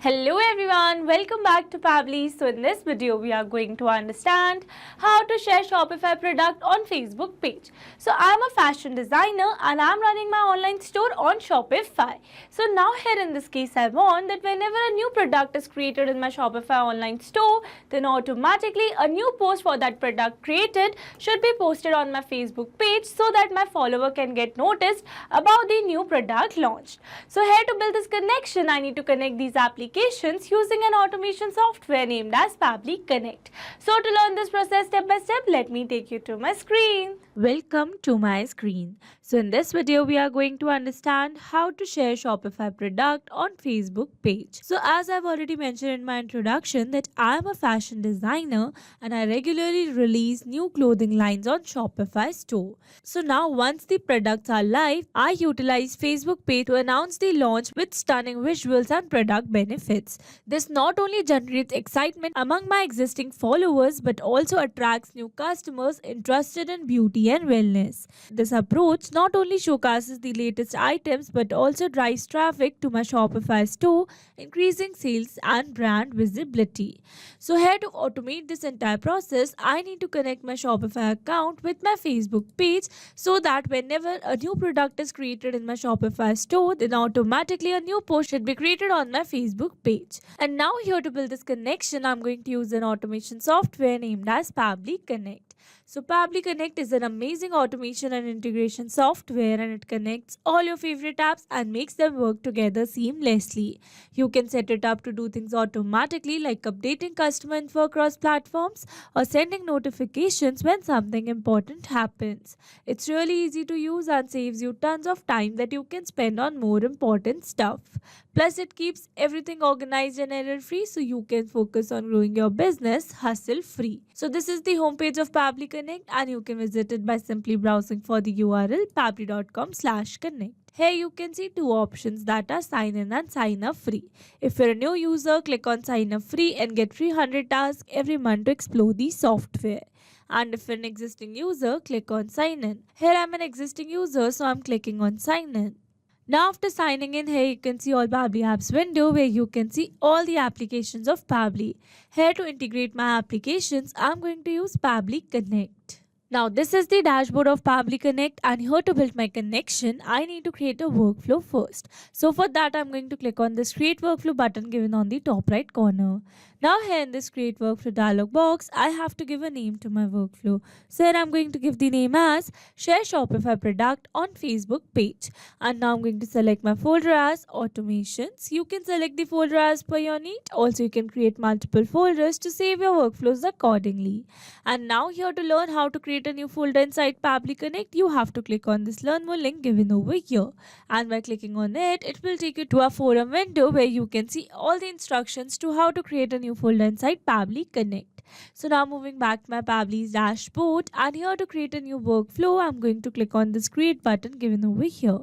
Hello everyone, welcome back to Pabbly. So in this video we are going to understand how to share Shopify product on Facebook page. So I'm a fashion designer and I'm running my online store on Shopify. So now here in this case I want that whenever a new product is created in my Shopify online store, then automatically a new post for that product created should be posted on my Facebook page so that my follower can get noticed about the new product launched. So here to build this connection, I need to connect these applications using an automation software named as Pabbly Connect. So to learn this process step by step, let me take you to my screen. Welcome to my screen. So in this video, we are going to understand how to share Shopify product on Facebook page. So as I've already mentioned in my introduction that I am a fashion designer and I regularly release new clothing lines on Shopify store. So now once the products are live, I utilize Facebook page to announce the launch with stunning visuals and product benefits. This not only generates excitement among my existing followers but also attracts new customers interested in beauty and wellness. This approach not only showcases the latest items but also drives traffic to my Shopify store, increasing sales and brand visibility. So here to automate this entire process, I need to connect my Shopify account with my Facebook page so that whenever a new product is created in my Shopify store, then automatically a new post should be created on my Facebook page. And now here to build this connection, I'm going to use an automation software named as Pabbly Connect. So Pabbly Connect is an amazing automation and integration software and it connects all your favorite apps and makes them work together seamlessly. You can set it up to do things automatically like updating customer info across platforms or sending notifications when something important happens. It's really easy to use and saves you tons of time that you can spend on more important stuff. Plus it keeps everything organized and error free so you can focus on growing your business hassle free. So this is the homepage of Pabbly Connect and you can visit it by simply browsing for the URL pabbly.com/connect. Here you can see two options that are sign in and sign up free. If you're a new user, click on sign up free and get 300 tasks every month to explore the software. And if you're an existing user, click on sign in. Here I'm an existing user so I'm clicking on sign in. Now after signing in, here you can see all Pabbly apps window where you can see all the applications of Pabbly. Here to integrate my applications, I'm going to use Pabbly Connect. Now this is the dashboard of Pabbly Connect and here to build my connection, I need to create a workflow first. So for that, I'm going to click on this create workflow button given on the top right corner. Now here in this create workflow dialog box, I have to give a name to my workflow. So here I'm going to give the name as share Shopify product on Facebook page. And now I'm going to select my folder as automations. You can select the folder as per your need. Also you can create multiple folders to save your workflows accordingly. And now here to learn how to create a new folder inside Pabbly Connect, you have to click on this learn more link given over here. And by clicking on it, it will take you to a forum window where you can see all the instructions to how to create a new folder inside Pabbly Connect. So now moving back to my Pabbly's dashboard and here to create a new workflow, I'm going to click on this create button given over here.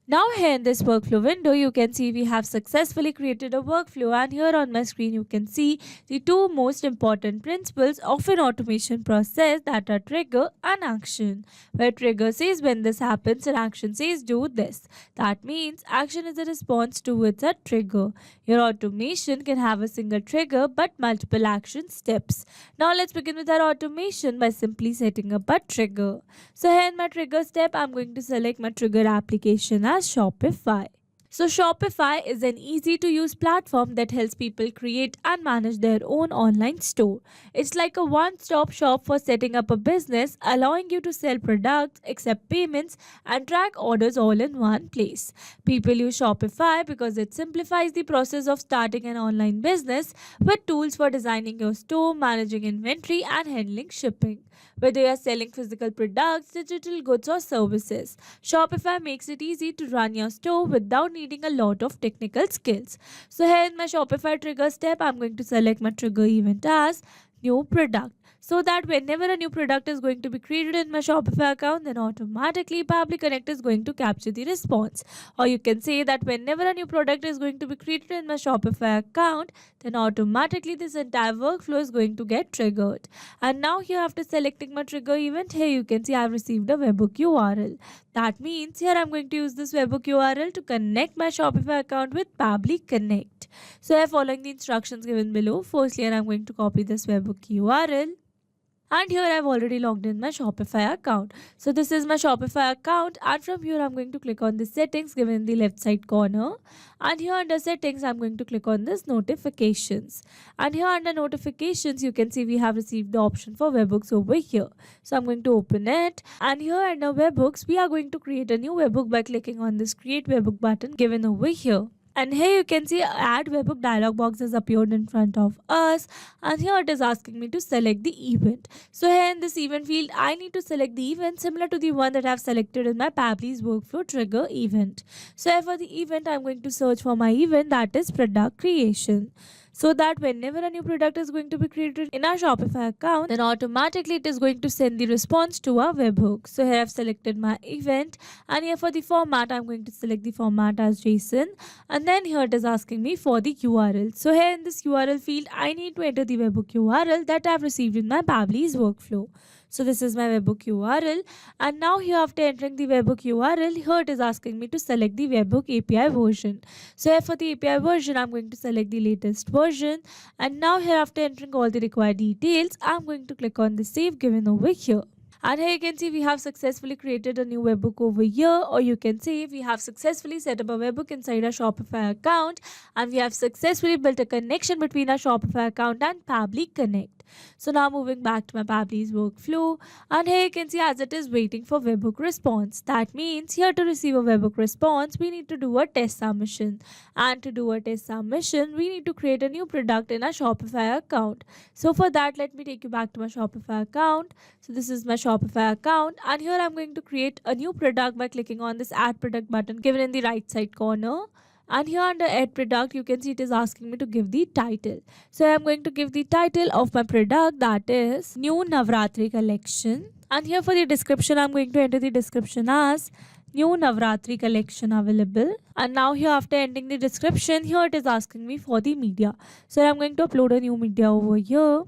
Now here in this workflow window, you can see we have successfully created a workflow and here on my screen you can see the two most important principles of an automation process that are trigger and action. Where trigger says when this happens and action says do this. That means action is a response towards a trigger. Your automation can have a single trigger but multiple action steps. Now let's begin with our automation by simply setting up a trigger. So here in my trigger step, I'm going to select my trigger application as Shopify. So Shopify is an easy to use platform that helps people create and manage their own online store. It's like a one-stop shop for setting up a business, allowing you to sell products, accept payments and track orders all in one place. People use Shopify because it simplifies the process of starting an online business with tools for designing your store, managing inventory and handling shipping. Whether you are selling physical products, digital goods or services, Shopify makes it easy to run your store without needing a lot of technical skills. So here in my Shopify trigger step, I'm going to select my trigger event as new product. So that whenever a new product is going to be created in my Shopify account, then automatically Pabbly Connect is going to capture the response. Or you can say that whenever a new product is going to be created in my Shopify account, then automatically this entire workflow is going to get triggered. And now here after selecting my trigger event, here you can see I've received a webhook URL. That means here I'm going to use this webhook URL to connect my Shopify account with Pabbly Connect. So here, following the instructions given below, firstly here I'm going to copy this webhook URL. And here I've already logged in my Shopify account. So this is my Shopify account, and from here I'm going to click on the settings given in the left side corner. And here under settings I'm going to click on this notifications. And here under notifications you can see we have received the option for webhooks over here. So I'm going to open it, and here under webhooks we are going to create a new webhook by clicking on this create webhook button given over here. And here you can see add webhook dialog box has appeared in front of us, and here it is asking me to select the event. So here in this event field I need to select the event similar to the one that I have selected in my Pabbly's workflow trigger event. So here for the event I'm going to search for my event, that is product creation. So that whenever a new product is going to be created in our Shopify account, then automatically it is going to send the response to our webhook. So here I've selected my event, and here for the format I'm going to select the format as JSON, and then here it is asking me for the URL. So here in this URL field I need to enter the webhook URL that I've received in my Pabbly's workflow. So this is my webhook URL, and now here after entering the webhook URL, here it is asking me to select the webhook API version. So here for the API version I'm going to select the latest version, and now here after entering all the required details I'm going to click on the save given over here. And here you can see we have successfully created a new webhook over here, or you can say we have successfully set up a webhook inside our Shopify account, and we have successfully built a connection between our Shopify account and Pabbly Connect. So now moving back to my Pabbly's workflow, and here you can see as it is waiting for webhook response. That means here to receive a webhook response we need to do a test submission, and to do a test submission we need to create a new product in our Shopify account. So for that let me take you back to my Shopify account. So this is my Shopify account, and here I'm going to create a new product by clicking on this add product button given in the right side corner. And here under add product you can see it is asking me to give the title. So I'm going to give the title of my product, that is new Navratri collection. And here for the description I'm going to enter the description as new Navratri collection available. And now here after ending the description, here it is asking me for the media. So I'm going to upload a new media over here.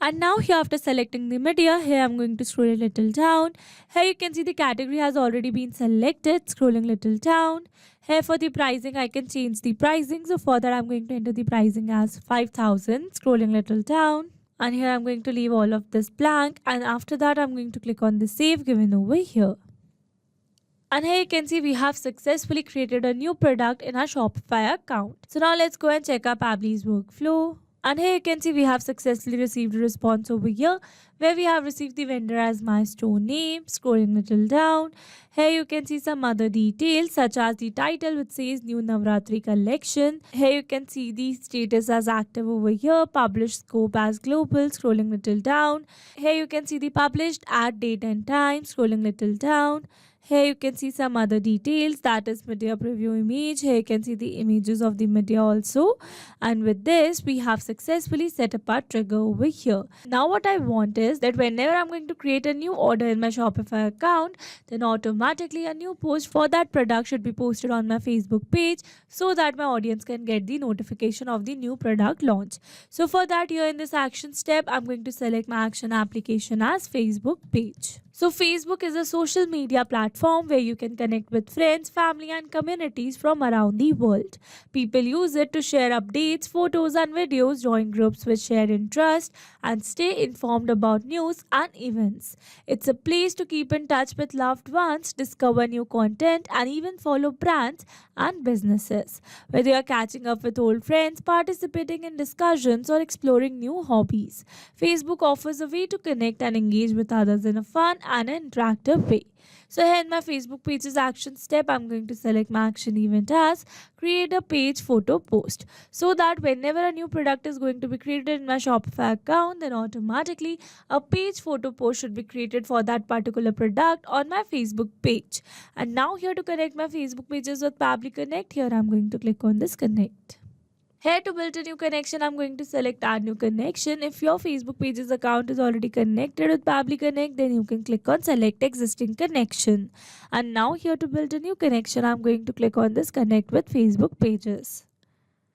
And now here after selecting the media, here I'm going to scroll a little down. Here you can see the category has already been selected. Scrolling little down. Here for the pricing I can change the pricing. So for that I'm going to enter the pricing as 5,000. Scrolling little down. And here I'm going to leave all of this blank. And after that I'm going to click on the save given over here. And here you can see we have successfully created a new product in our Shopify account. So now let's go and check our Pabbly's workflow. And here you can see we have successfully received a response over here where we have received the vendor as my store name. Scrolling little down, here you can see some other details such as the title which says new Navratri collection. Here you can see the status as active over here, published scope as global. Scrolling little down, here you can see the published at date and time. Scrolling little down, here you can see some other details, that is media preview image. Here you can see the images of the media also. And with this we have successfully set up our trigger over here. Now what I want is that whenever I'm going to create a new order in my Shopify account, then automatically a new post for that product should be posted on my Facebook page so that my audience can get the notification of the new product launch. So for that, here in this action step I'm going to select my action application as Facebook page. So Facebook is a social media platform where you can connect with friends, family and communities from around the world. People use it to share updates, photos and videos, join groups with shared interest and stay informed about news and events. It's a place to keep in touch with loved ones, discover new content and even follow brands and businesses. Whether you're catching up with old friends, participating in discussions or exploring new hobbies, Facebook offers a way to connect and engage with others in a fun and an interactive way. So here in my Facebook page's action step, I'm going to select my action event as create a page photo post, so that whenever a new product is going to be created in my Shopify account, then automatically a page photo post should be created for that particular product on my Facebook page. And now here to connect my Facebook pages with Pabbly Connect, here I'm going to click on this connect. Here to build a new connection, I'm going to select add new connection. If your Facebook page's account is already connected with Pabbly Connect, then you can click on select existing connection. And now here to build a new connection, I'm going to click on this connect with Facebook pages.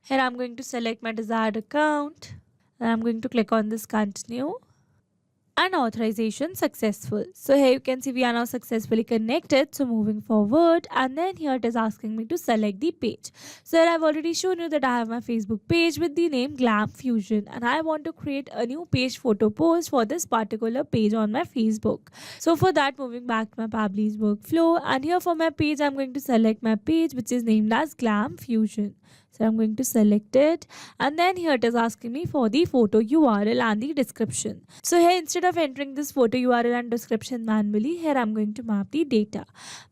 Here I'm going to select my desired account and I'm going to click on this continue. and authorization successful. So here you can see we are now successfully connected. So moving forward, and then here it is asking me to select the page. So here I've already shown you that I have my Facebook page with the name Glam Fusion, and I want to create a new page photo post for this particular page on my Facebook. So for that, moving back to my Pabbly's workflow, and here for my page I'm going to select my page which is named as Glam Fusion. So I'm going to select it, and then here it is asking me for the photo URL and the description. So here instead of entering this photo URL and description manually, here I'm going to map the data.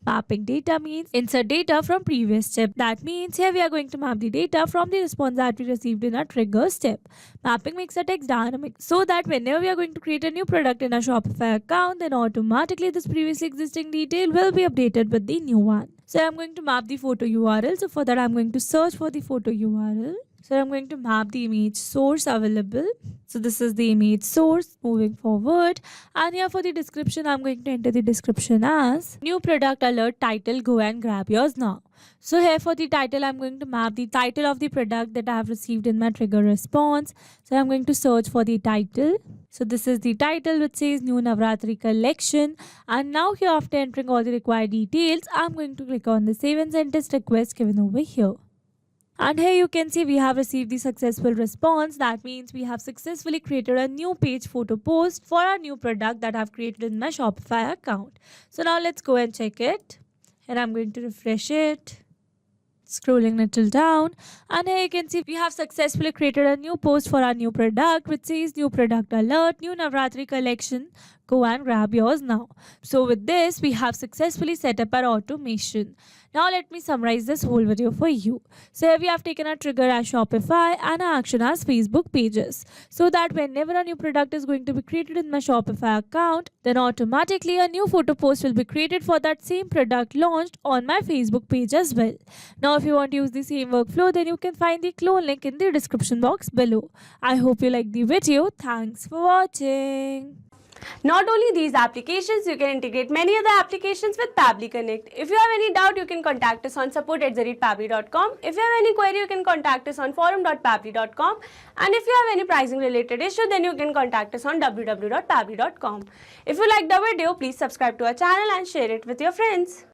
Mapping data means insert data from previous step. That means here we are going to map the data from the response that we received in our trigger step. Mapping makes our text dynamic so that whenever we are going to create a new product in our Shopify account, then automatically this previously existing detail will be updated with the new one. So I'm going to map the photo URL. So for that I'm going to search for the photo URL. So I'm going to map the image source available. So this is the image source. Moving forward, and here for the description I'm going to enter the description as new product alert title, go and grab yours now. So here for the title I'm going to map the title of the product that I have received in my trigger response. So I'm going to search for the title. So this is the title which says new Navratri collection, and now here after entering all the required details I'm going to click on the save and send test request given over here. And here you can see we have received the successful response. That means we have successfully created a new page photo post for our new product that I've created in my Shopify account. So now let's go and check it. And I'm going to refresh it. Scrolling little down, and here you can see we have successfully created a new post for our new product which says new product alert, new Navratri collection, go and grab yours now. So with this we have successfully set up our automation. Now let me summarize this whole video for you. So here we have taken our trigger as Shopify and our action as Facebook pages, so that whenever a new product is going to be created in my Shopify account, then automatically a new photo post will be created for that same product launched on my Facebook page as well. Now if you want to use the same workflow, then you can find the clone link in the description box below. I hope you liked the video. Thanks for watching. Not only these applications, you can integrate many other applications with Pabbly Connect. If you have any doubt, you can contact us on support@pabbly.com. If you have any query, you can contact us on forum.pabbly.com. And if you have any pricing related issue, then you can contact us on www.pabbly.com. If you liked the video, please subscribe to our channel and share it with your friends.